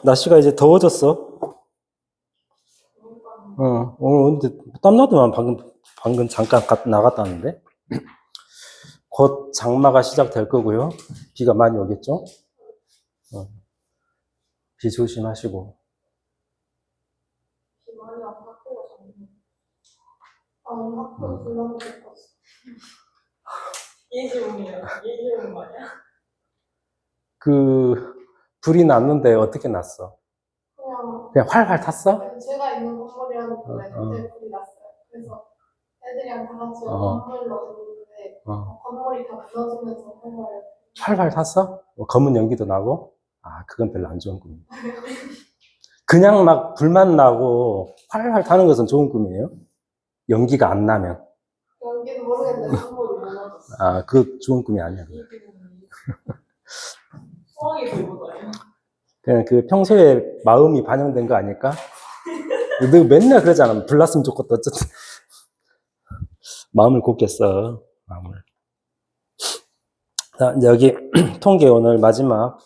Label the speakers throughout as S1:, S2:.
S1: 날씨가 이제 더워졌어. 오늘 근데 땀나더만 방금 잠깐 나갔다 왔는데. 곧 장마가 시작될 거고요. 비가 많이 오겠죠? 어, 비 조심하시고.
S2: 비 많이 안 바꾸고 잤네. 아니, 학교 불러놓고 갔어. 예지몽이야. 예지몽 말이야.
S1: 불이 났는데 어떻게 났어? 그냥 활활 탔어?
S2: 제가 있는 건물이었는데 그때 불이 났어요. 그래서 애들이랑 다 같이 건물로 갔는데 건물이 다 부서지면서
S1: 활활 탔어? 검은 연기도 나고? 아, 그건 별로 안 좋은 꿈이에요. 그냥 막 불만 나고 활활 타는 것은 좋은 꿈이에요? 연기가 안 나면?
S2: 연기는 모르겠는데 건물이 무너졌어.
S1: 아, 그 좋은 꿈이 아니야.
S2: 소화기 들고다녀.
S1: 그냥 그 평소에 마음이 반영된 거 아닐까? 너 맨날 그러잖아. 불났으면 좋겠다. 어쨌든. 마음을 곱게 써. 마음을. 자, 이제 여기 통계 오늘 마지막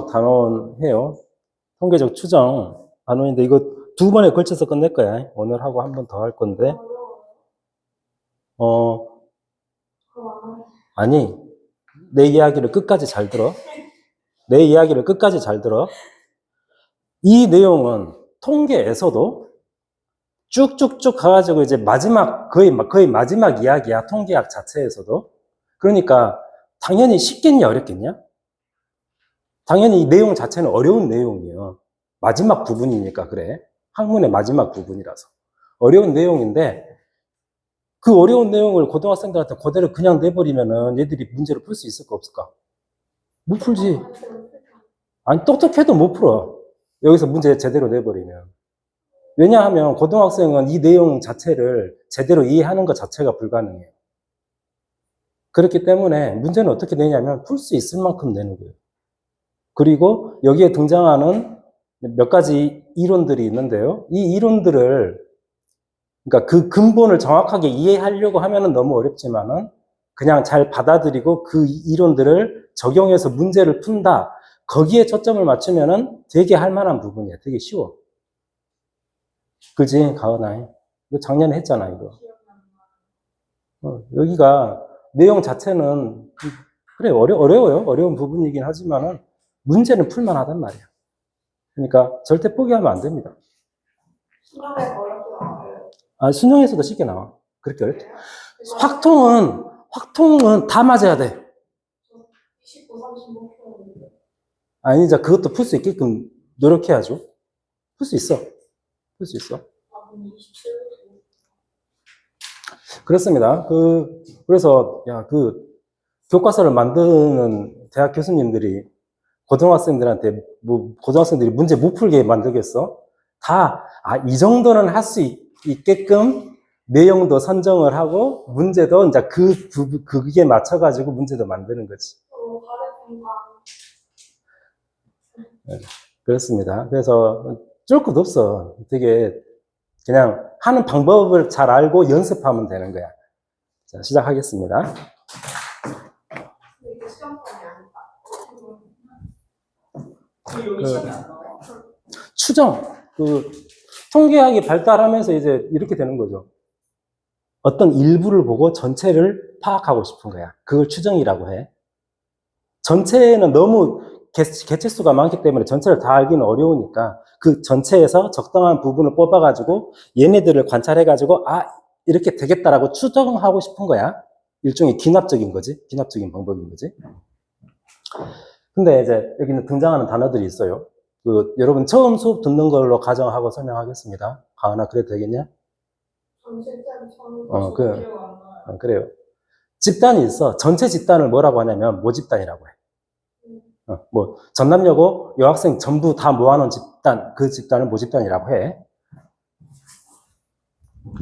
S1: 단원 해요. 통계적 추정 단원인데 이거 2번에 걸쳐서 끝낼 거야. 오늘 하고 한 번 더 할 건데. 아니, 내 이야기를 끝까지 잘 들어. 내 이야기를 끝까지 잘 들어. 이 내용은 통계에서도 쭉쭉쭉 가가지고 이제 거의 마지막 이야기야. 통계학 자체에서도. 그러니까 당연히 쉽겠냐, 어렵겠냐? 당연히 이 내용 자체는 어려운 내용이에요. 마지막 부분이니까 그래. 학문의 마지막 부분이라서. 어려운 내용인데 그 어려운 내용을 고등학생들한테 그대로 그냥 내버리면은 얘들이 문제를 풀 수 있을까, 없을까? 못 풀지. 아니, 똑똑해도 못 풀어. 여기서 문제 제대로 내버리면. 왜냐하면 고등학생은 이 내용 자체를 제대로 이해하는 것 자체가 불가능해요. 그렇기 때문에 문제는 어떻게 내냐면 풀 수 있을 만큼 내는 거예요. 그리고 여기에 등장하는 몇 가지 이론들이 있는데요. 이 이론들을, 그러니까 그 근본을 정확하게 이해하려고 하면은 너무 어렵지만은 그냥 잘 받아들이고 그 이론들을 적용해서 문제를 푼다. 거기에 초점을 맞추면은 되게 할 만한 부분이야. 되게 쉬워. 그지, 가은아? 이거 작년에 했잖아, 이거. 여기가 내용 자체는 그래 어려워요. 어려운 부분이긴 하지만은 문제는 풀만하단 말이야. 그러니까 절대 포기하면 안 됩니다.
S2: 수능에서 어렵게 나와요.
S1: 아, 수능에서도 쉽게 나와. 그렇게 어렵지. 확통은 다 맞아야 돼.
S2: 29, 35kg.
S1: 아니, 이제 그것도 풀 수 있게끔 노력해야죠. 풀 수 있어. 풀 수 있어. 그렇습니다. 그래서, 교과서를 만드는 대학 교수님들이 고등학생들이 문제 못 풀게 만들겠어? 이 정도는 할 수 있게끔 내용도 선정을 하고, 문제도 이제 그게 맞춰가지고 문제도 만드는 거지. 네, 그렇습니다. 그래서 쫄 것도 없어. 되게 그냥 하는 방법을 잘 알고 연습하면 되는 거야. 자, 시작하겠습니다. 추정. 통계학이 발달하면서 이제 이렇게 되는 거죠. 어떤 일부를 보고 전체를 파악하고 싶은 거야. 그걸 추정이라고 해. 전체는 너무 개체수가 많기 때문에 전체를 다 알기는 어려우니까 그 전체에서 적당한 부분을 뽑아가지고 얘네들을 관찰해가지고 이렇게 되겠다라고 추정하고 싶은 거야. 일종의 기납적인 거지. 기납적인 방법인 거지. 근데 이제 여기는 등장하는 단어들이 있어요. 여러분 처음 수업 듣는 걸로 가정하고 설명하겠습니다. 가은아, 그래도 되겠냐? 그래요. 집단이 있어. 전체 집단을 뭐라고 하냐면 모집단이라고 해. 전남여고 여학생 전부 다 모아놓은 집단, 그 집단을 모집단이라고 해.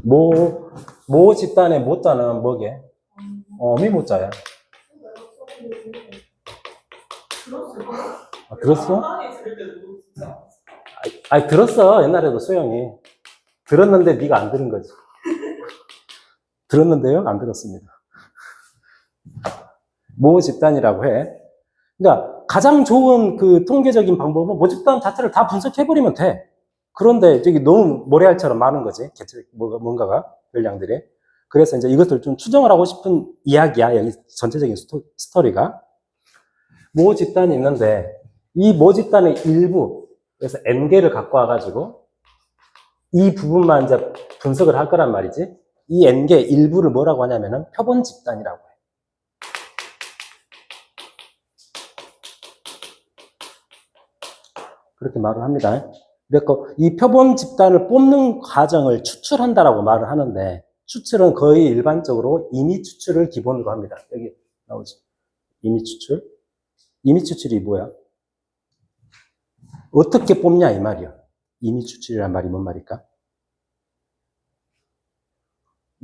S1: 모 집단의 모자는 뭐게? 미모자야. 들었어? 들었어. 옛날에도 수영이. 들었는데 네가 안 들은 거지. 들었는데요? 안 들었습니다. 모 집단이라고 해. 그러니까 가장 좋은 그 통계적인 방법은 모집단 자체를 다 분석해버리면 돼. 그런데 저기 너무 모래알처럼 많은 거지. 뭔가가, 별량들이. 그래서 이제 이것을 좀 추정을 하고 싶은 이야기야. 여기 전체적인 스토리가. 모 집단이 있는데, 이 모 집단의 일부, 그래서 N개를 갖고 와가지고, 이 부분만 이제 분석을 할 거란 말이지. 이 N개 일부를 뭐라고 하냐면은 표본 집단이라고 해. 그렇게 말을 합니다. 그래서 이 표본 집단을 뽑는 과정을 추출한다라고 말을 하는데, 추출은 거의 일반적으로 임의 추출을 기본으로 합니다. 여기 나오죠. 임의 추출. 임의 추출이 뭐야? 어떻게 뽑냐 이 말이야. 임의 추출이란 말이 뭔 말일까?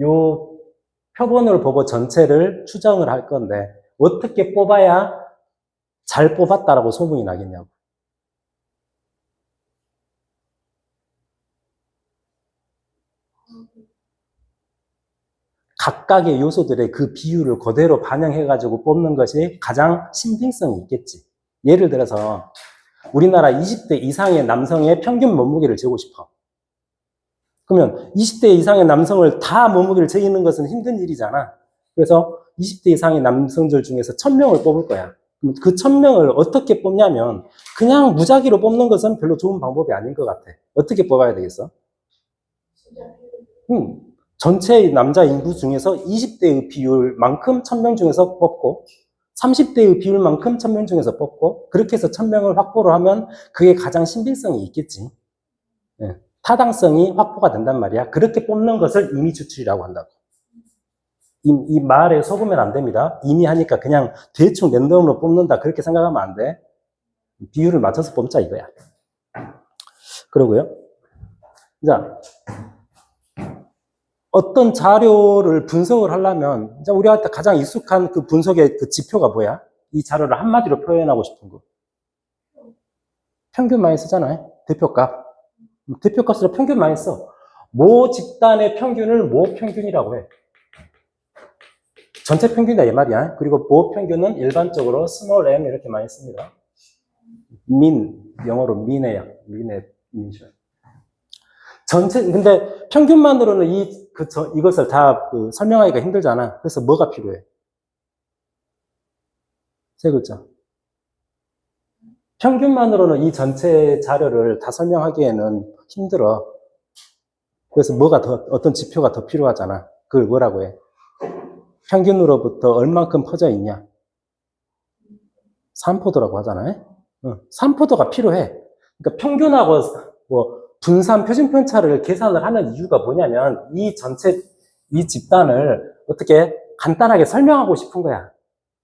S1: 요 표본을 보고 전체를 추정을 할 건데 어떻게 뽑아야 잘 뽑았다라고 소문이 나겠냐고. 각각의 요소들의 그 비율을 그대로 반영해가지고 뽑는 것이 가장 신빙성이 있겠지. 예를 들어서 우리나라 20대 이상의 남성의 평균 몸무게를 재고 싶어. 그러면 20대 이상의 남성을 다 몸무게를 재는 것은 힘든 일이잖아. 그래서 20대 이상의 남성들 중에서 1000명을 뽑을 거야. 그럼 그 1000명을 어떻게 뽑냐면 그냥 무작위로 뽑는 것은 별로 좋은 방법이 아닌 것 같아. 어떻게 뽑아야 되겠어? 전체 남자 인구 중에서 20대의 비율만큼 1000명 중에서 뽑고 30대의 비율만큼 1000명 중에서 뽑고 그렇게 해서 1000명을 확보를 하면 그게 가장 신빙성이 있겠지. 예. 타당성이 확보가 된단 말이야. 그렇게 뽑는 것을 임의 추출이라고 한다고. 이 말에 속으면 안 됩니다. 임의 하니까 그냥 대충 랜덤으로 뽑는다 그렇게 생각하면 안 돼. 비율을 맞춰서 뽑자 이거야. 그러고요. 자, 어떤 자료를 분석을 하려면 우리한테 가장 익숙한 그 분석의 그 지표가 뭐야? 이 자료를 한마디로 표현하고 싶은 거. 평균 많이 쓰잖아요. 대표값. 대표값으로 평균 많이 써. 모 집단의 평균을 모 평균이라고 해. 전체 평균이다 이 말이야. 그리고 모 평균은 일반적으로 small m 이렇게 많이 씁니다. 영어로 mean이야. mean의 이니셜. 근데 평균만으로는 이것을 다 설명하기가 힘들잖아. 그래서 뭐가 필요해? 세 글자. 평균만으로는 이 전체 자료를 다 설명하기에는 힘들어. 그래서 어떤 지표가 더 필요하잖아. 그걸 뭐라고 해? 평균으로부터 얼만큼 퍼져 있냐? 산포도라고 하잖아요. 산포도가 필요해. 그러니까 평균하고 분산 표준 편차를 계산을 하는 이유가 뭐냐면 이 집단을 어떻게 간단하게 설명하고 싶은 거야.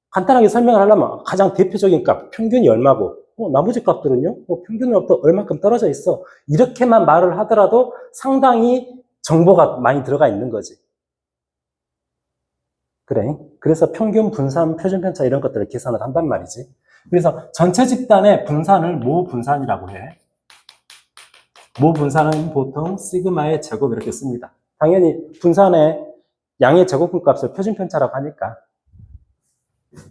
S1: 간단하게 설명을 하려면 가장 대표적인 값, 평균이 얼마고 나머지 값들은요? 평균으로부터 얼만큼 떨어져 있어. 이렇게만 말을 하더라도 상당히 정보가 많이 들어가 있는 거지. 그래. 그래서 평균, 분산, 표준 편차 이런 것들을 계산을 한단 말이지. 그래서 전체 집단의 분산을 모 분산이라고 해. 모 분산은 보통 시그마의 제곱 이렇게 씁니다. 당연히 분산의 양의 제곱분 값을 표준 편차라고 하니까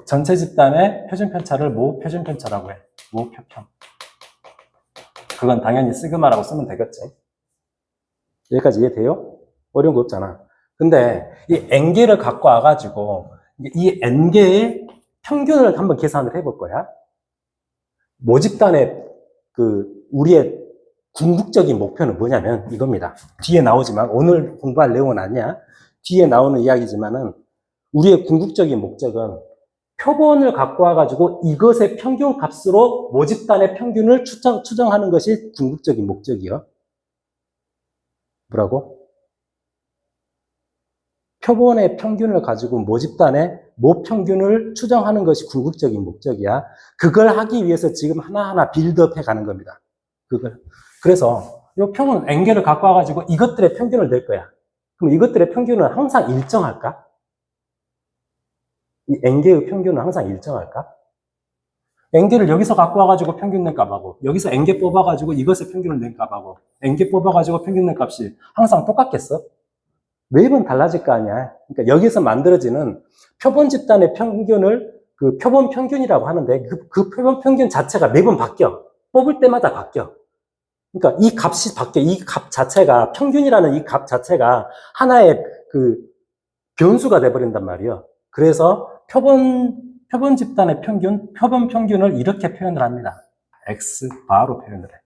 S1: 전체 집단의 표준 편차를 모 표준 편차라고 해. 모 표편. 그건 당연히 시그마라고 쓰면 되겠지. 여기까지 이해돼요? 어려운 거 없잖아. 근데 이 n개를 갖고 와가지고 이 n개의 평균을 한번 계산을 해볼 거야. 모집단의 우리의 궁극적인 목표는 뭐냐면 이겁니다. 뒤에 나오지만 오늘 공부할 내용은 아니야. 뒤에 나오는 이야기지만은 우리의 궁극적인 목적은 표본을 갖고 와가지고 이것의 평균 값으로 모집단의 평균을 추정하는 것이 궁극적인 목적이요. 뭐라고? 표본의 평균을 가지고 모집단의 모평균을 추정하는 것이 궁극적인 목적이야. 그걸 하기 위해서 지금 하나하나 빌드업 해가는 겁니다. 그래서 이 평은 n개를 갖고 와가지고 이것들의 평균을 낼 거야. 그럼 이것들의 평균은 항상 일정할까? 이 n개의 평균은 항상 일정할까? n개를 여기서 갖고 와가지고 평균 낸 값하고 여기서 n개 뽑아가지고 이것의 평균을 낸 값하고 n개 뽑아가지고 평균 낸 값이 항상 똑같겠어? 매번 달라질 거 아니야. 그러니까 여기서 만들어지는 표본 집단의 평균을 그 표본 평균이라고 하는데 그 표본 평균 자체가 매번 바뀌어. 뽑을 때마다 바뀌어. 그러니까 이 값이 바뀌어. 이 값 자체가, 평균이라는 이 값 자체가 하나의 그 변수가 돼버린단 말이에요. 그래서 표본 집단의 평균, 표본 평균을 이렇게 표현을 합니다. X바로 표현을 해.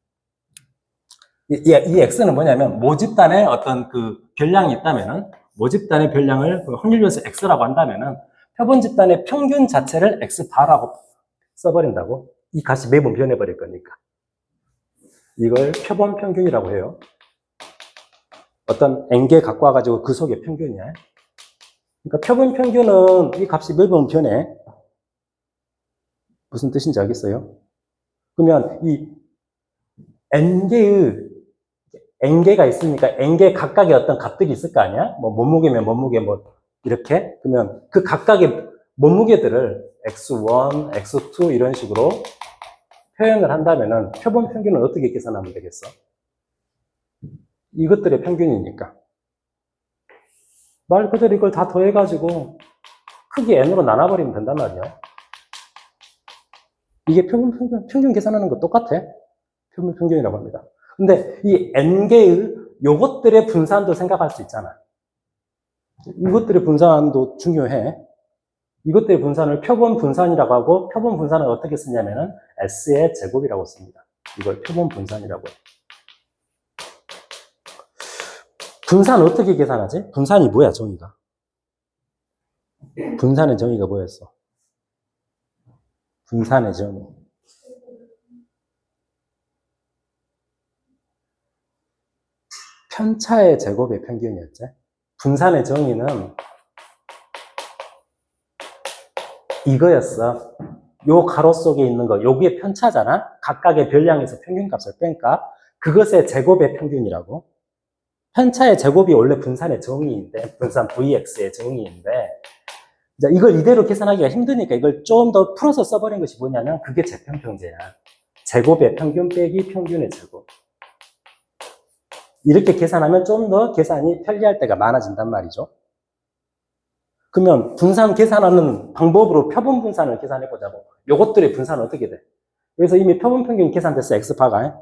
S1: 이 X는 뭐냐면, 모집단에 어떤 그 별량이 있다면은, 모집단의 별량을 그 확률변수 X라고 한다면은, 표본 집단의 평균 자체를 X바라고 써버린다고. 이 값이 매번 변해버릴 거니까. 이걸 표본 평균이라고 해요. 어떤 n개 갖고 와가지고 그 속에 평균이야. 그러니까 표본 평균은 이 값이 매번 변해. 무슨 뜻인지 알겠어요? 그러면 이 n개가 있으니까 n개 각각의 어떤 값들이 있을 거 아니야? 뭐 몸무게면 몸무게 뭐 이렇게. 그러면 그 각각의 몸무게들을 x1, x2 이런 식으로 표현을 한다면은 표본 평균은 어떻게 계산하면 되겠어? 이것들의 평균이니까. 말 그대로 이걸 다 더해가지고 크기 n으로 나눠버리면 된단 말이야. 이게 평균 계산하는 거 똑같아. 표본 평균이라고 합니다. 근데 이 n개의 요것들의 분산도 생각할 수 있잖아. 이것들의 분산도 중요해. 이것들의 분산을 표본 분산이라고 하고, 표본 분산은 어떻게 쓰냐면은 S의 제곱이라고 씁니다. 이걸 표본 분산이라고 해. 분산 어떻게 계산하지? 분산이 뭐야, 정의가? 분산의 정의가 뭐였어? 분산의 정의. 편차의 제곱의 평균이었지. 분산의 정의는 이거였어. 요 가로 속에 있는 거, 여기에 편차잖아? 각각의 별량에서 평균값을 뺀 값. 그것의 제곱의 평균이라고. 편차의 제곱이 원래 분산의 정의인데, 분산 Vx의 정의인데, 이제 이걸 이대로 계산하기가 힘드니까 이걸 좀 더 풀어서 써버린 것이 뭐냐면, 그게 제편평제야. 제곱의 평균 빼기 평균의 제곱. 이렇게 계산하면 좀 더 계산이 편리할 때가 많아진단 말이죠. 그러면 분산 계산하는 방법으로 표본 분산을 계산해 보자고. 요것들의 분산은 어떻게 돼? 그래서 이미 표본 평균 계산됐어, X파가.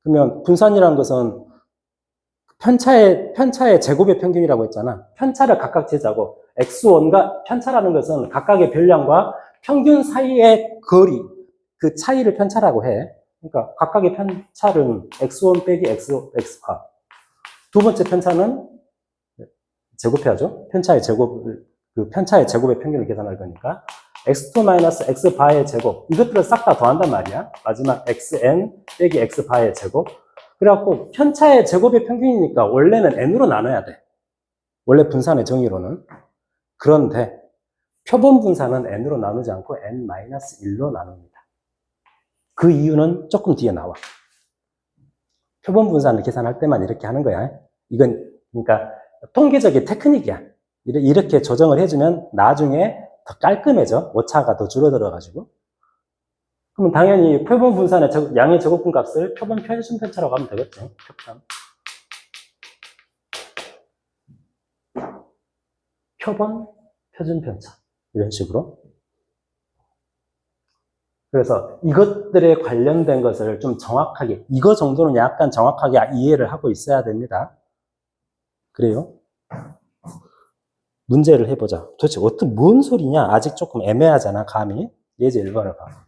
S1: 그러면 분산이라는 것은 편차의 제곱의 평균이라고 했잖아. 편차를 각각 재자고, X1과 편차라는 것은 각각의 별량과 평균 사이의 거리, 그 차이를 편차라고 해. 그러니까 각각의 편차는 X1 빼기 X파. 두 번째 편차는 제곱해야죠. 편차의 제곱의 평균을 계산할 거니까. X2 X바의 제곱. 이것들을 싹 다 더한단 말이야. 마지막 XN 빼기 X바의 제곱. 그래갖고 편차의 제곱의 평균이니까 원래는 n으로 나눠야 돼. 원래 분산의 정의로는. 그런데 표본 분산은 n으로 나누지 않고 n-1로 나눕니다. 그 이유는 조금 뒤에 나와. 표본 분산을 계산할 때만 이렇게 하는 거야. 이건 그러니까 통계적인 테크닉이야. 이렇게 조정을 해주면 나중에 더 깔끔해져. 오차가 더 줄어들어가지고. 그러면 당연히 표본 분산의 양의 제곱분 값을 표본 표준 편차라고 하면 되겠죠. 표본 표준 편차. 이런 식으로. 그래서 이것들에 관련된 것을 좀 정확하게, 이거 정도는 약간 정확하게 이해를 하고 있어야 됩니다. 그래요? 문제를 해보자. 도대체 뭔 소리냐? 아직 조금 애매하잖아, 감이. 예제 1번을 봐.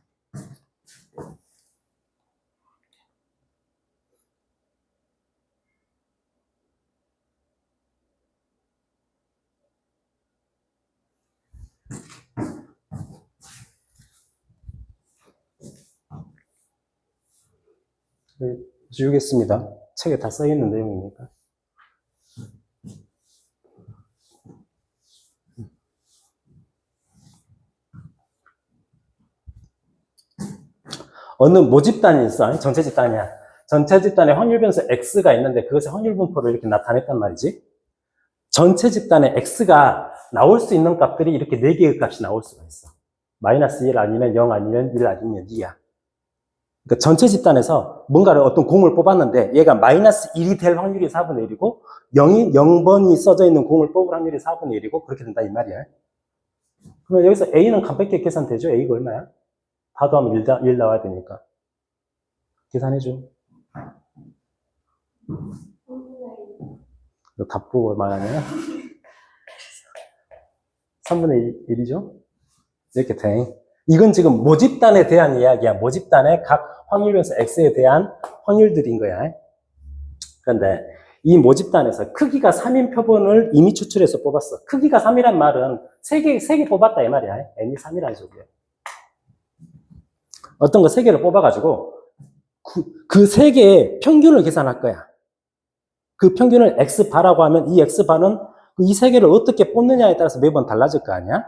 S1: 지우겠습니다. 책에 다 써있는 내용이니까. 어느 모집단이 있어. 전체 집단이야. 전체 집단에 확률 변수 X가 있는데 그것의 확률 분포를 이렇게 나타냈단 말이지. 전체 집단에 X가 나올 수 있는 값들이 이렇게 4개의 값이 나올 수가 있어. -1 아니면 0 아니면 1 아니면 2야. 그러니까 전체 집단에서 뭔가를 어떤 공을 뽑았는데 얘가 -1이 될 확률이 4분의 1이고 0번이 써져 있는 공을 뽑을 확률이 4분의 1이고 그렇게 된다 이 말이야. 그러면 여기서 A는 가볍게 계산되죠? A가 얼마야? 다 더하면 1 나와야 되니까. 계산해줘. 너 답보고 말하냐? 3분의 1이죠? 이렇게 돼. 이건 지금 모집단에 대한 이야기야. 모집단의 각 확률 변수 X에 대한 확률들인 거야. 그런데 이 모집단에서 크기가 3인 표본을 이미 추출해서 뽑았어. 크기가 3이란 말은 3개 뽑았다 이 말이야. n이 3이라는 소리야. 어떤 거 3개를 뽑아가지고 그 3개의 평균을 계산할 거야. 그 평균을 X바라고 하면 이 X바는 이 3개를 어떻게 뽑느냐에 따라서 매번 달라질 거 아니야?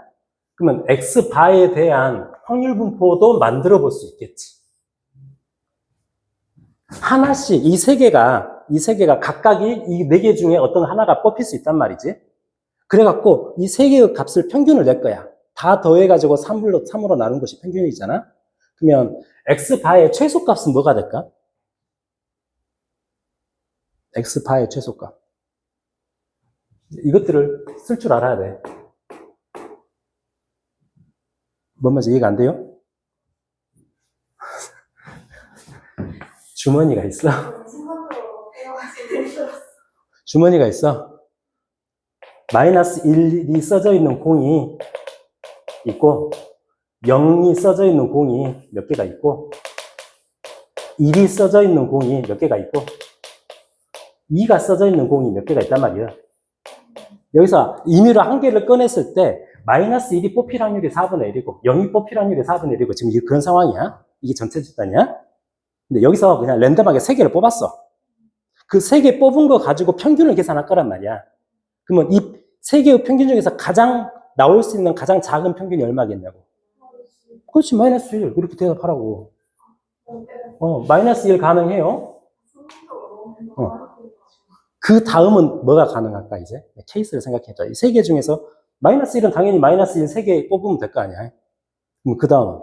S1: 그러면 X바에 대한 확률 분포도 만들어 볼 수 있겠지. 하나씩 이 세 개가 각각이 이 4개 중에 어떤 하나가 뽑힐 수 있단 말이지. 그래갖고 이 3개의 값을 평균을 낼 거야. 다 더해가지고 3으로 나눈 것이 평균이잖아. 그러면 X바의 최소값은 뭐가 될까? X바의 최소값. 이것들을 쓸 줄 알아야 돼. 뭔 말인지 이해가 안 돼요? 주머니가 있어. 주머니가 있어. 마이너스 1이 써져 있는 공이 있고 0이 써져 있는 공이 몇 개가 있고 1이 써져 있는 공이 몇 개가 있고 2가 써져 있는 공이 몇 개가 있단 말이야. 여기서 임의로 한 개를 꺼냈을 때 마이너스 1이 뽑힐 확률이 4분의 1이고 0이 뽑힐 확률이 4분의 1이고 지금 그런 상황이야. 이게 전체 집단이야. 근데 여기서 그냥 랜덤하게 3개를 뽑았어. 그 3개 뽑은 거 가지고 평균을 계산할 거란 말이야. 그러면 이 3개의 평균 중에서 가장 나올 수 있는 가장 작은 평균이 얼마겠냐고. 그렇지, 마이너스 1. 그렇게 대답하라고. 마이너스 1 가능해요. 그 다음은 뭐가 가능할까, 이제? 케이스를 생각해줘. 이 3개 중에서 마이너스 1은 당연히 마이너스 1 3개 뽑으면 될 거 아니야. 그럼 그 다음은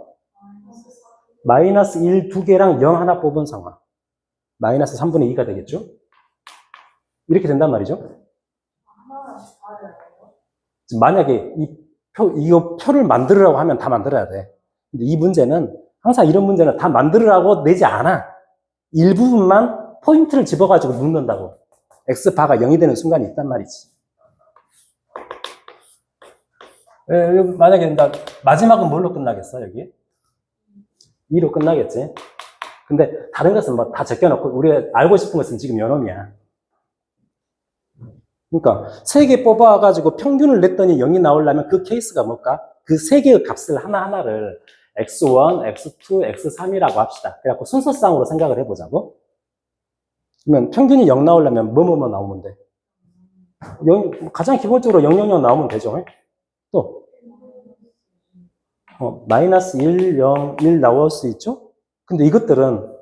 S1: 마이너스 1 2개랑 0 하나 뽑은 상황. 마이너스 3분의 2가 되겠죠? 이렇게 된단 말이죠. 만약에 이거 표를 만들으라고 하면 다 만들어야 돼. 근데 이 문제는 항상 이런 문제는 다 만들으라고 내지 않아. 일부분만 포인트를 집어가지고 묶는다고. X바가 0이 되는 순간이 있단 말이지. 만약에 마지막은 뭘로 끝나겠어, 여기? 2로 끝나겠지? 근데 다른 것은 뭐 다 제껴놓고 우리가 알고 싶은 것은 지금 요놈이야. 그러니까 3개 뽑아가지고 평균을 냈더니 0이 나오려면 그 케이스가 뭘까? 그 3개의 값을 하나하나를 x1, x2, x3이라고 합시다. 그래갖고 순서상으로 생각을 해보자고. 그러면 평균이 0 나오려면 뭐뭐뭐 나오면 돼? 0, 가장 기본적으로 0, 0, 0 나오면 되죠. 또 마이너스 1, 0, 1 나올 수 있죠? 근데 이것들은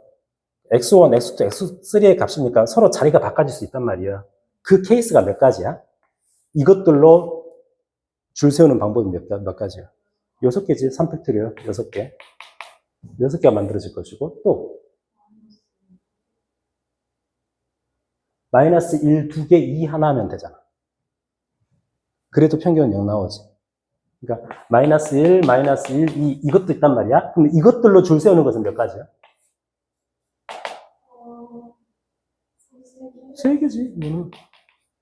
S1: x1, x2, x3의 값이니까 서로 자리가 바꿔질 수 있단 말이야. 그 케이스가 몇 가지야? 이것들로 줄 세우는 방법이 몇 가지야? 6개지, 3팩토리얼 6개. 6개가 만들어질 것이고, 또 마이너스 1, 2개, 2 하나 하면 되잖아. 그래도 평균은 0 나오지. 그러니까 마이너스 1, 마이너스 1, 2 이것도 있단 말이야. 그럼 이것들로 줄 세우는 것은 몇 가지야? 3개지.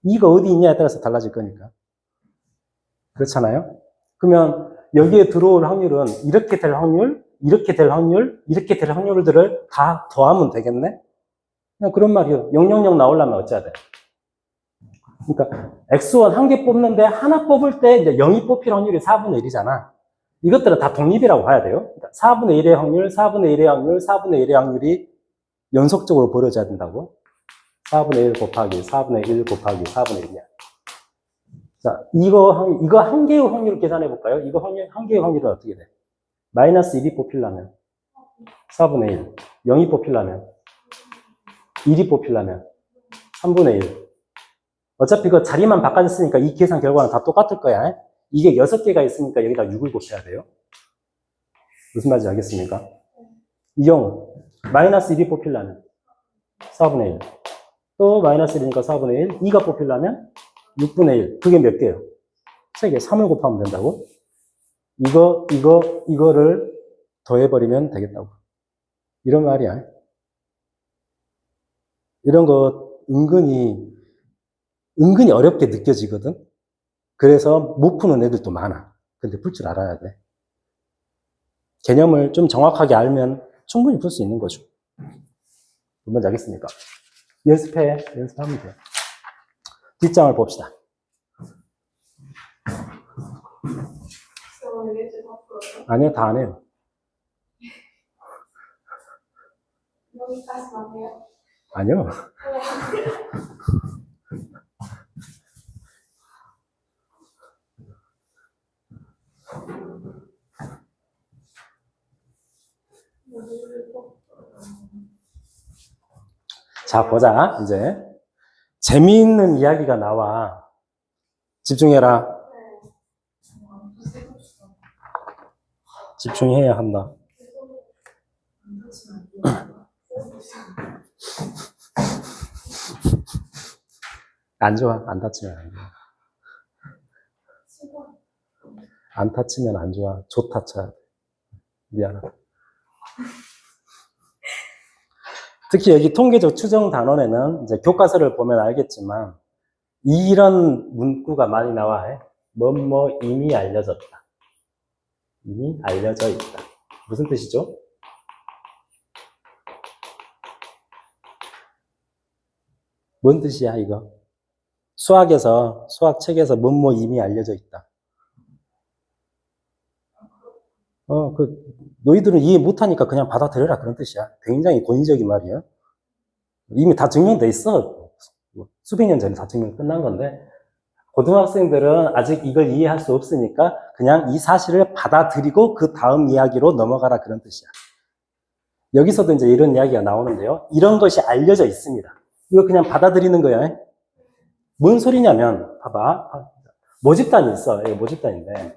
S1: 이가 어디 있냐에 따라서 달라질 거니까. 그렇잖아요? 그러면 여기에 들어올 확률은 이렇게 될 확률, 이렇게 될 확률, 이렇게 될 확률들을 다 더하면 되겠네? 그냥 그런 말이에요. 0, 0, 0 나오려면 어찌해야 돼? 그러니까 X1 한 개 뽑는데 하나 뽑을 때 이제 0이 뽑힐 확률이 4분의 1이잖아. 이것들은 다 독립이라고 봐야 돼요. 그러니까 4분의 1의 확률, 4분의 1의 확률, 4분의 1의 확률이 연속적으로 벌어져야 된다고. 4분의 1 곱하기 4분의 1 곱하기 4분의 1이야. 자, 이거 한 개의 확률을 계산해 볼까요? 이거 한 개의 확률은 어떻게 돼? 마이너스 1이 뽑히려면 4분의 1, 0이 뽑히려면 1이 뽑히려면 3분의 1. 어차피 그 자리만 바꿔줬으니까 이 계산 결과는 다 똑같을 거야. 이게 6개가 있으니까 여기다 6을 곱해야 돼요. 무슨 말인지 알겠습니까? 이 경우 마이너스 1이 뽑히려면 4분의 1. 또 마이너스 1이니까 4분의 1. 2가 뽑히려면 6분의 1. 그게 몇 개예요? 3개. 3을 곱하면 된다고? 이거를 더해버리면 되겠다고. 이런 말이야. 이런 거 은근히 어렵게 느껴지거든? 그래서 못 푸는 애들도 많아. 근데 풀 줄 알아야 돼. 개념을 좀 정확하게 알면 충분히 풀 수 있는 거죠. 뭔지 알겠습니까? 연습하면 돼. 뒷장을 봅시다.
S2: 그래서 예제 다 풀어요.
S1: 아니요, 다 안 해요.
S2: 여기까지만 해요.
S1: 아니요. 자, 보자, 이제. 재미있는 이야기가 나와. 집중해라. 집중해야 한다. 안 좋아. 안 다치면 안 좋아. 안 다치면 안 좋아. 좋다 쳐야 돼. 미안하다. 특히 여기 통계적 추정 단원에는 이제 교과서를 보면 알겠지만 이런 문구가 많이 나와. 뭐뭐 이미 알려졌다. 이미 알려져 있다. 무슨 뜻이죠? 뭔 뜻이야, 이거? 수학책에서 뭐뭐 이미 알려져 있다. 너희들은 이해 못하니까 그냥 받아들여라. 그런 뜻이야. 굉장히 권위적인 말이야. 이미 다 증명돼 있어. 수백 년 전에 다 증명 끝난 건데, 고등학생들은 아직 이걸 이해할 수 없으니까 그냥 이 사실을 받아들이고 그 다음 이야기로 넘어가라. 그런 뜻이야. 여기서도 이제 이런 이야기가 나오는데요. 이런 것이 알려져 있습니다. 이거 그냥 받아들이는 거야. 뭔 소리냐면, 봐봐. 모집단이 있어. 이게 모집단인데.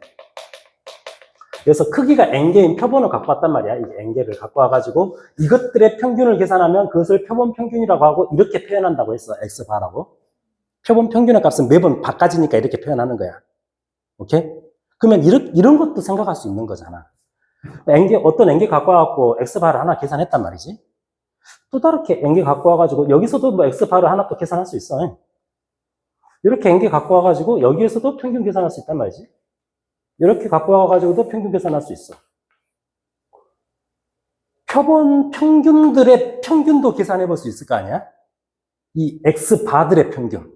S1: 그래서 크기가 n개인 표본을 갖고 왔단 말이야. 이 n개를 갖고 와가지고 이것들의 평균을 계산하면 그것을 표본 평균이라고 하고 이렇게 표현한다고 했어. x바라고. 표본 평균의 값은 매번 바꿔지니까 이렇게 표현하는 거야. 오케이? 그러면 이런 것도 생각할 수 있는 거잖아. 어떤 n개 갖고 와갖고 x바를 하나 계산했단 말이지. 또 다르게 n개 갖고 와가지고 여기서도 뭐 x바를 하나 또 계산할 수 있어. 이렇게 n개 갖고 와가지고 여기에서도 평균 계산할 수 있단 말이지. 이렇게 갖고 와가지고도 평균 계산할 수 있어. 표본 평균들의 평균도 계산해 볼 수 있을 거 아니야? 이 x바들의 평균.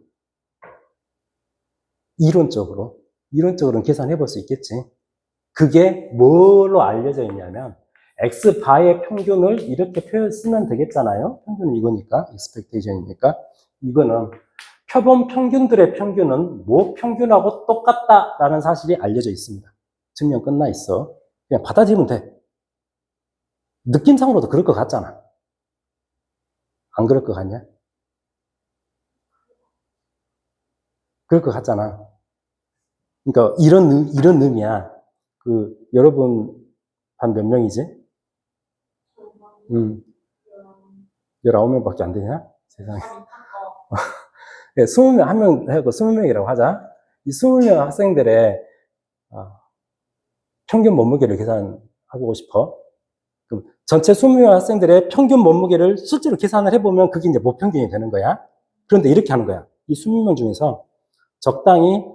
S1: 이론적으로는 계산해 볼 수 있겠지. 그게 뭘로 알려져 있냐면, x바의 평균을 이렇게 쓰면 되겠잖아요? 평균은 이거니까, expectation이니까. 이거는 표본 평균들의 평균은 뭐 평균하고 똑같다라는 사실이 알려져 있습니다. 증명 끝나 있어. 그냥 받아들이면 돼. 느낌상으로도 그럴 것 같잖아. 안 그럴 것 같냐? 그럴 것 같잖아. 그러니까 이런 의미야. 여러분 반 몇 명이지? 19명밖에 안 되냐? 세상에. 20명, 한 명 하고 20명이라고 하자. 이 20명 학생들의 평균 몸무게를 계산하고 싶어. 그럼 전체 20명 학생들의 평균 몸무게를 실제로 계산을 해보면 그게 이제 모평균이 되는 거야. 그런데 이렇게 하는 거야. 이 20명 중에서 적당히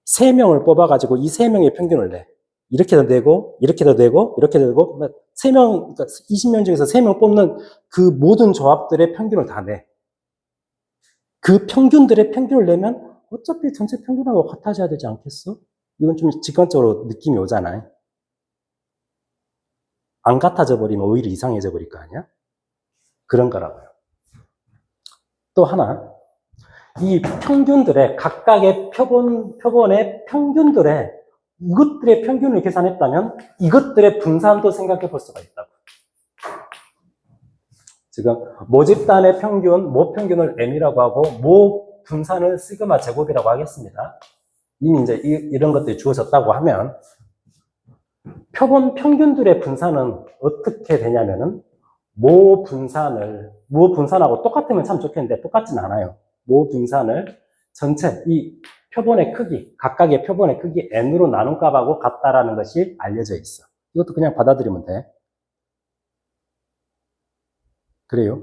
S1: 3명을 뽑아가지고 이 3명의 평균을 내. 이렇게도 되고, 이렇게도 되고, 이렇게도 되고, 3명, 그러니까 20명 중에서 3명 뽑는 그 모든 조합들의 평균을 다 내. 그 평균들의 평균을 내면 어차피 전체 평균하고 같아져야 되지 않겠어? 이건 좀 직관적으로 느낌이 오잖아요. 안 같아져 버리면 오히려 이상해져 버릴 거 아니야? 그런 거라고요. 또 하나, 이 평균들의 각각의 표본의 평균들의 이것들의 평균을 계산했다면 이것들의 분산도 생각해 볼 수가 있다고. 지금 모집단의 평균, 모평균을 m이라고 하고 모 분산을 시그마 제곱이라고 하겠습니다. 이미 이제 이런 것들이 주어졌다고 하면 표본 평균들의 분산은 어떻게 되냐면은 모 분산하고 똑같으면 참 좋겠는데 똑같진 않아요. 모 분산을 전체 이 표본의 크기, 각각의 표본의 크기 n으로 나눈 값하고 같다라는 것이 알려져 있어. 이것도 그냥 받아들이면 돼. 그래요.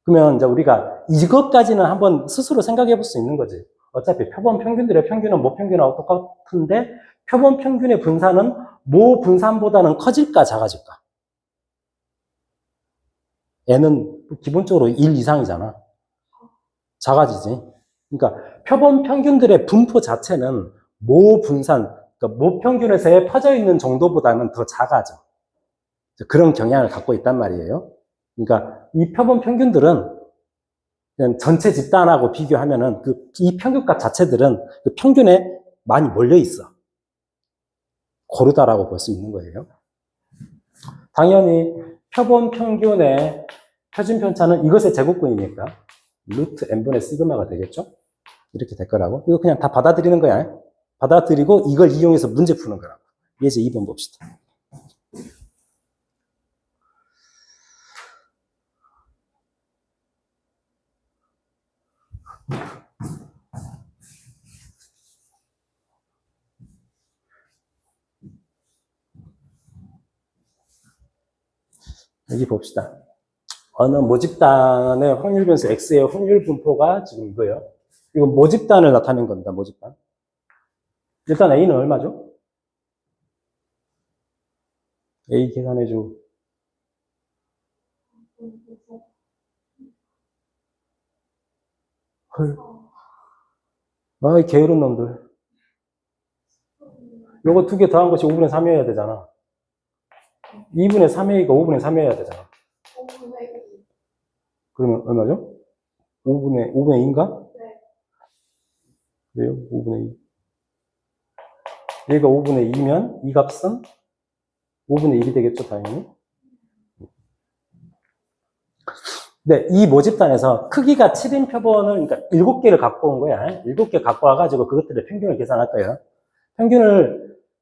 S1: 그러면 이제 우리가 이것까지는 한번 스스로 생각해 볼 수 있는 거지. 어차피 표본 평균들의 평균은 모 평균하고 똑같은데 표본 평균의 분산은 모 분산보다는 커질까 작아질까? n은 기본적으로 1 이상이잖아. 작아지지. 그러니까 표본 평균들의 분포 자체는 모 분산, 그러니까 모 평균에서의 퍼져 있는 정도보다는 더 작아져. 그런 경향을 갖고 있단 말이에요. 그러니까 이 표본 평균들은 그냥 전체 집단하고 비교하면은 이 평균값 자체들은 그 평균에 많이 몰려 있어. 고르다라고 볼 수 있는 거예요. 당연히 표본 평균의 표준 편차는 이것의 제곱근이니까 루트 n분의 시그마가 되겠죠? 이렇게 될 거라고. 이거 그냥 다 받아들이는 거야. 받아들이고 이걸 이용해서 문제 푸는 거라고. 예제 2번 봅시다. 여기 봅시다. 어느 모집단의 확률 변수 X의 확률 분포가 지금 이거예요. 이거 모집단을 나타낸 겁니다. 모집단. 일단 A는 얼마죠? A 계산해줘. 헐. 아이, 게으른 놈들. 요거 두 개 더한 것이 5분의 3이어야 되잖아. 2분의 3A가 5분의 3이어야 되잖아. 그러면 얼마죠? 5분의 2인가?
S2: 네.
S1: 그래요? 5분의 2. 얘가 5분의 2면 이 값은 5분의 1이 되겠죠, 당연히. 네, 이 모집단에서 크기가 7인 표본을, 그러니까 7개를 갖고 온 거야. 7개 갖고 와가지고 그것들의 평균을 계산할 거예요.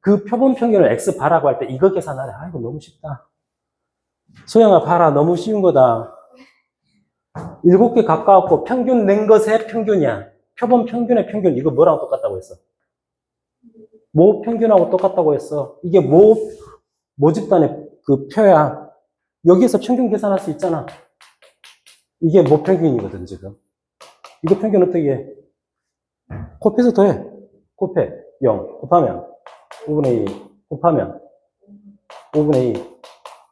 S1: 그 표본 평균을 X 바라고 할 때 이거 계산하래. 아, 이거 너무 쉽다. 소영아, 봐라. 너무 쉬운 거다. 7개 갖고 왔고 평균 낸 것의 평균이야. 표본 평균의 평균. 이거 뭐랑 똑같다고 했어? 모 평균하고 똑같다고 했어. 이게 모집단의 그 표야. 여기에서 평균 계산할 수 있잖아. 이게 모 평균이거든, 지금. 이거 평균 어떻게 해? 곱해서 더해. 곱해. 0. 곱하면 5분의 2. 곱하면 5분의 2.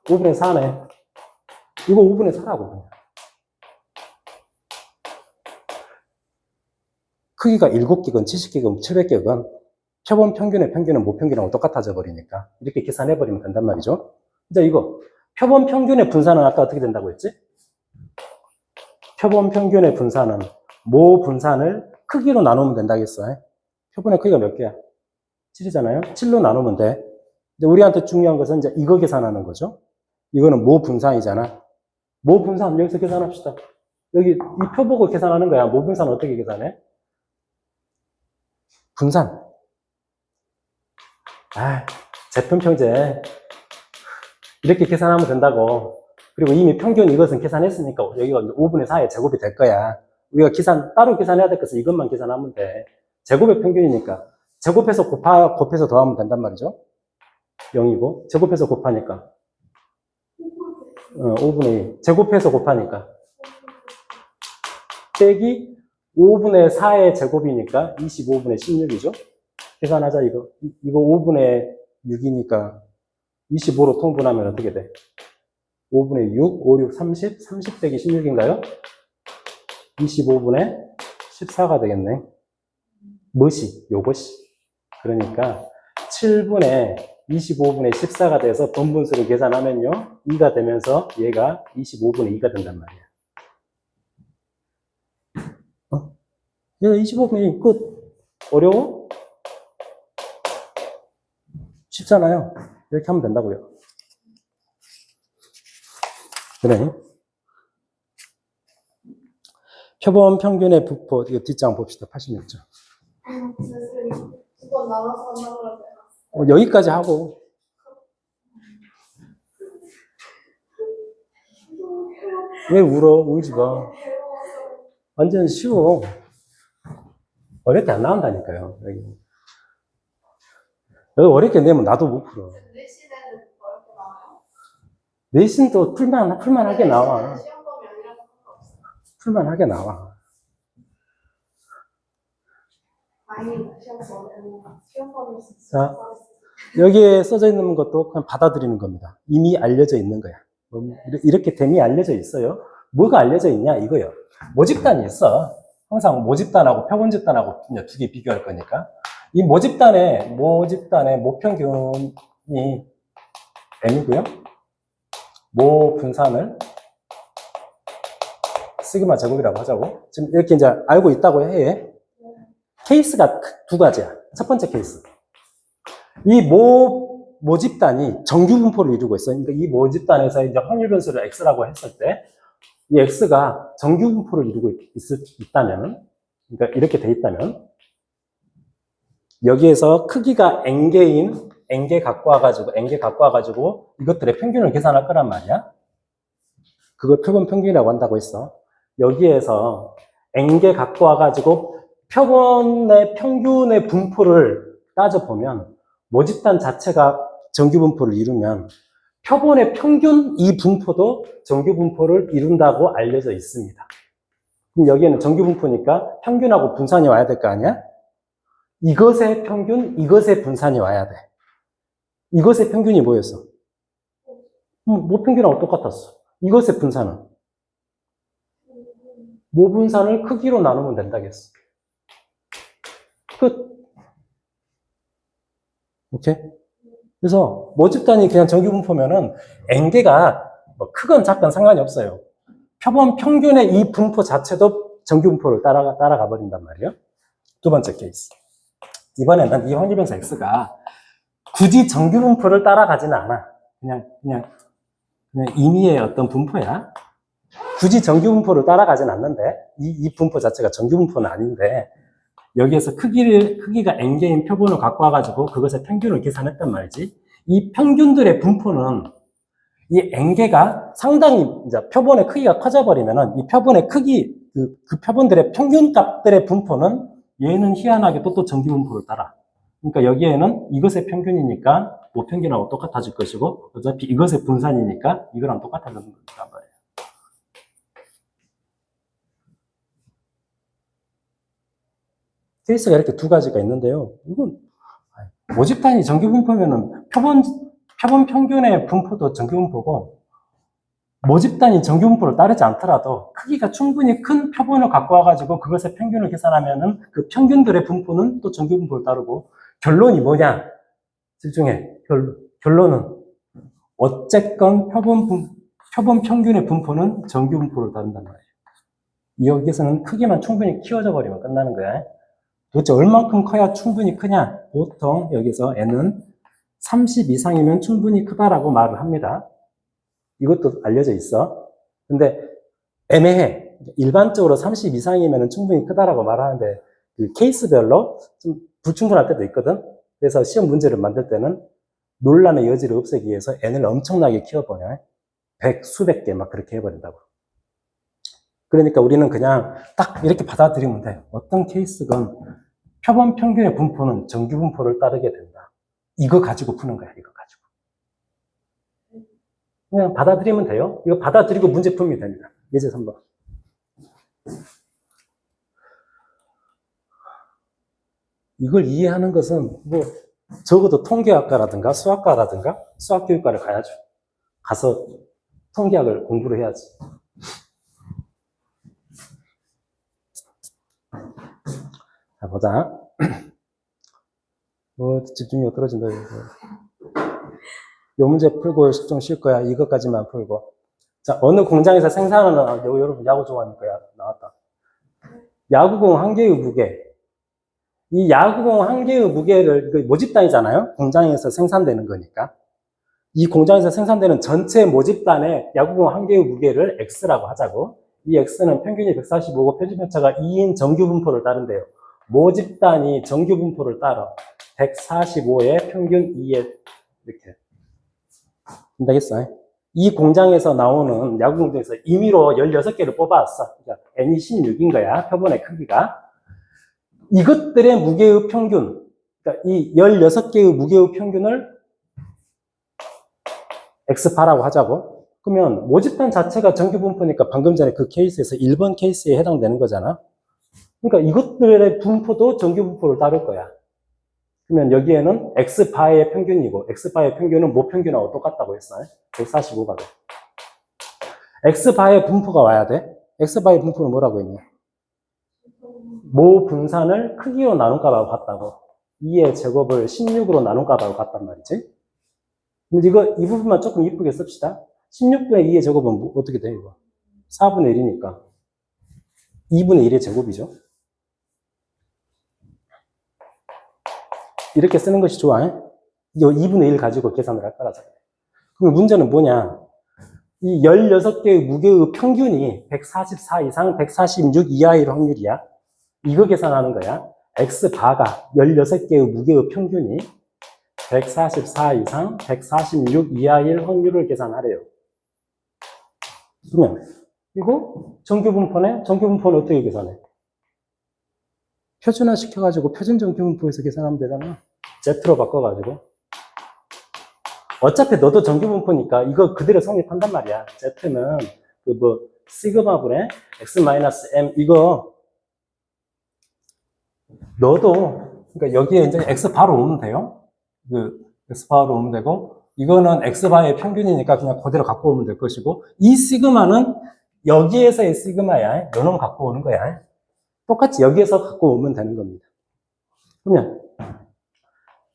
S1: 5분의 4네. 이거 5분의 4라고. 크기가 7개건 70개건 700개건 표본 평균의 평균은 모 평균하고 똑같아져 버리니까 이렇게 계산해 버리면 된단 말이죠. 이제 이거 표본 평균의 분산은 아까 어떻게 된다고 했지? 표본 평균의 분산은 모 분산을 크기로 나누면 된다겠어. 표본의 크기가 몇 개야? 7이잖아요. 7로 나누면 돼. 이제 우리한테 중요한 것은 이제 이거 계산하는 거죠. 이거는 모 분산이잖아. 모 분산 여기서 계산합시다. 여기 이 표 보고 계산하는 거야. 모 분산 어떻게 계산해? 분산. 아, 제품평제. 이렇게 계산하면 된다고. 그리고 이미 평균 이것은 계산했으니까 여기가 5분의 4의 제곱이 될 거야. 우리가 따로 계산해야 될 것은 이것만 계산하면 돼. 제곱의 평균이니까. 제곱해서 곱해서 더하면 된단 말이죠. 0이고, 제곱해서 곱하니까. 5분의 2. 제곱해서 곱하니까. 빼기 5분의 4의 제곱이니까 25분의 16이죠. 계산하자, 이거. 이거 5분의 6이니까 25로 통분하면 어떻게 돼? 5분의 6, 5, 6, 30, 30 빼기 16인가요? 25분의 14가 되겠네. 요것이. 그러니까 7분의 25분의 14가 돼서 번분수를 계산하면요. 2가 되면서 얘가 25분의 2가 된단 말이야. 얘가 25분의 2 끝. 어려워? 쉽잖아요. 이렇게 하면 된다고요. 그래. 표본 평균의 분포, 이거 뒷장 봅시다. 86점.
S2: 두번 나눠서 한다고 그러잖아.
S1: 여기까지 하고. 왜 울어? 울지 마. 완전 쉬워. 어렵게 안 나온다니까요. 여기 어렵게 내면 나도 못 풀어.
S2: 내신에는 어렵게 나와요?
S1: 내신도 풀만하게 나와.
S2: 내신은 시험범위 아니라서 상관없어요.
S1: 풀만하게 나와.
S2: 아니, 시험범위
S1: 자, 여기에 써져 있는 것도 그냥 받아들이는 겁니다. 이미 알려져 있는 거야. 이렇게 됨이 알려져 있어요. 뭐가 알려져 있냐 이거요. 모집단이 있어. 항상 모집단하고 표본집단하고 두 개 비교할 거니까. 이 모집단의 모평균이 M이고요. 모 분산을 시그마 제곱이라고 하자고. 지금 이렇게 이제 알고 있다고 해. 케이스가 두 가지야. 첫 번째 케이스. 이 모집단이 정규 분포를 이루고 있어요. 그러니까 이 모집단에서 이제 확률 변수를 X라고 했을 때, 이 X가 정규 분포를 이루고 있다면, 그러니까 이렇게 돼 있다면, 여기에서 크기가 N개 갖고 와가지고, 이것들의 평균을 계산할 거란 말이야. 그걸 표본 평균이라고 한다고 했어. 여기에서 N개 갖고 와가지고, 표본의 평균의 분포를 따져보면, 모집단 자체가 정규 분포를 이루면 표본의 평균 이 분포도 정규 분포를 이룬다고 알려져 있습니다. 그럼 여기에는 정규 분포니까 평균하고 분산이 와야 될 거 아니야? 이것의 평균, 이것의 분산이 와야 돼. 이것의 평균이 뭐였어? 모평균하고 똑같았어. 이것의 분산은? 모분산을 크기로 나누면 된다겠어. 끝. 오케이? 그래서 모집단이 그냥 정규 분포면은 N개가 뭐 크건 작건 상관이 없어요. 표본 평균의 이 분포 자체도 정규 분포를 따라가 버린단 말이에요. 두 번째 케이스. 이번에는 이 확률 변수 X가 굳이 정규 분포를 따라가지는 않아. 그냥 임의의 어떤 분포야. 굳이 정규 분포를 따라가진 않는데 이 분포 자체가 정규 분포는 아닌데 여기에서 크기가 N개인 표본을 갖고 와가지고 그것의 평균을 계산했단 말이지. 이 평균들의 분포는 이 N개가 상당히 이제 표본의 크기가 커져버리면은 이 표본의 크기, 그 표본들의 평균 값들의 분포는 얘는 희한하게 또 정규 분포를 따라. 그러니까 여기에는 이것의 평균이니까 모평균하고 똑같아질 것이고 어차피 이것의 분산이니까 이거랑 똑같아지는 거란 말이에요. 케이스가 이렇게 두 가지가 있는데요. 이건 모집단이 정규 분포면은 표본 평균의 분포도 정규 분포고 모집단이 정규 분포를 따르지 않더라도 크기가 충분히 큰 표본을 갖고 와가지고 그것의 평균을 계산하면은 그 평균들의 분포는 또 정규 분포를 따르고 결론이 뭐냐? 집중해. 결론은 어쨌건 표본 평균의 분포는 정규 분포를 따른단 말이에요. 여기서는 크기만 충분히 키워져 버리면 끝나는 거야. 도대체 얼만큼 커야 충분히 크냐? 보통 여기서 N은 30 이상이면 충분히 크다라고 말을 합니다. 이것도 알려져 있어. 근데 애매해. 일반적으로 30 이상이면 충분히 크다라고 말하는데 그 케이스별로 좀 불충분할 때도 있거든. 그래서 시험 문제를 만들 때는 논란의 여지를 없애기 위해서 N을 엄청나게 키워버려. 100, 수백 개 막 그렇게 해버린다고. 그러니까 우리는 그냥 딱 이렇게 받아들이면 돼. 어떤 케이스건 표본 평균의 분포는 정규 분포를 따르게 된다. 이거 가지고 푸는 거야, 이거 가지고. 그냥 받아들이면 돼요. 이거 받아들이고 문제 풀면 됩니다. 예제 3번. 이걸 이해하는 것은 뭐 적어도 통계학과라든가 수학과라든가 수학교육과를 가야죠. 가서 통계학을 공부를 해야지. 자, 보자. 집중력 떨어진다. 요 문제 풀고 좀 쉴 거야. 이것까지만 풀고. 자, 어느 공장에서 생산하는, 여러분 야구 좋아하니까 나왔다. 야구공 한 개의 무게. 이 야구공 한 개의 무게를, 모집단이잖아요? 공장에서 생산되는 거니까. 이 공장에서 생산되는 전체 모집단의 야구공 한 개의 무게를 X라고 하자고. 이 X는 평균이 145고 표준편차가 2인 정규 분포를 따른대요. 모집단이 정규 분포를 따라 145에 평균 2에 이렇게 된다겠어. 이 공장에서 나오는 야구 공장에서 임의로 16개를 뽑아왔어. 그러니까 N이 16인 거야. 표본의 크기가. 이것들의 무게의 평균, 그러니까 이 16개의 무게의 평균을 X바라고 하자고. 그러면 모집단 자체가 정규분포니까 방금 전에 그 케이스에서 1번 케이스에 해당되는 거잖아. 그러니까 이것들의 분포도 정규분포를 따를 거야. 그러면 여기에는 X바의 평균이고, X바의 평균은 모 평균하고 똑같다고 했어. 145가 돼. X바의 분포가 와야 돼. X바의 분포는 뭐라고 했냐? 모 분산을 크기로 나눈 값하고 같다고. 2의 제곱을 16으로 나눈 값하고 같단 말이지. 그럼 이 부분만 조금 이쁘게 씁시다. 16분의 2의 제곱은 어떻게 돼, 이거? 4분의 1이니까. 2분의 1의 제곱이죠. 이렇게 쓰는 것이 좋아. 이거 2분의 1 가지고 계산을 할 거라서. 그럼 문제는 뭐냐? 이 16개의 무게의 평균이 144 이상 146 이하일 확률이야. 이거 계산하는 거야. X바가 16개의 무게의 평균이 144 이상 146 이하일 확률을 계산하래요. 그러면 이거 정규분포네? 정규분포는 어떻게 계산해? 표준화 시켜가지고 표준 정규분포에서 계산하면 되잖아. Z로 바꿔가지고. 어차피 너도 정규분포니까 이거 그대로 성립한단 말이야. Z는 시그마분의 X-M 이거 너도 그러니까 여기에 이제 X바로 오면 돼요. X바로 오면 되고 이거는 X바의 평균이니까 그냥 그대로 갖고 오면 될 것이고 이 시그마는 여기에서의 시그마야. 요놈 갖고 오는 거야. 똑같이 여기에서 갖고 오면 되는 겁니다. 그러면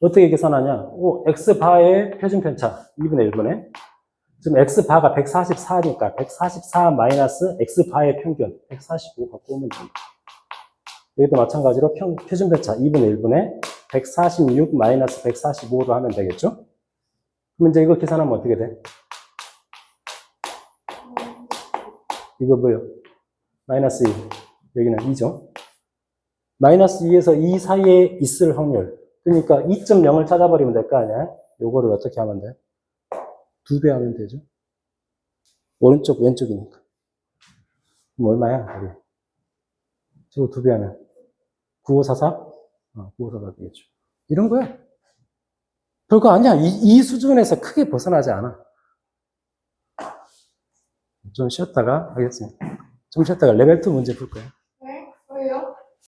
S1: 어떻게 계산하냐? X바의 표준 편차 2분의 1분의 지금 X바가 144니까 144 마이너스 X바의 평균 145 갖고 오면 됩니다. 여기도 마찬가지로 표준 편차 2분의 1분의 146 마이너스 145로 하면 되겠죠? 그럼 이제 이거 계산하면 어떻게 돼? 이거 뭐요? 마이너스 2. 여기는 2죠? 마이너스 2에서 2 사이에 있을 확률. 그러니까 2.0을 찾아버리면 될 거 아니야? 요거를 어떻게 하면 돼? 2배 하면 되죠? 오른쪽, 왼쪽이니까. 그럼 얼마야? 여기. 저거 2배 하면. 9544? 9544 되겠죠. 이런 거야. 별거 아니야. 이 수준에서 크게 벗어나지 않아. 좀 쉬었다가 하겠습니다. 좀 쉬었다가 레벨 2 문제 풀 거예요.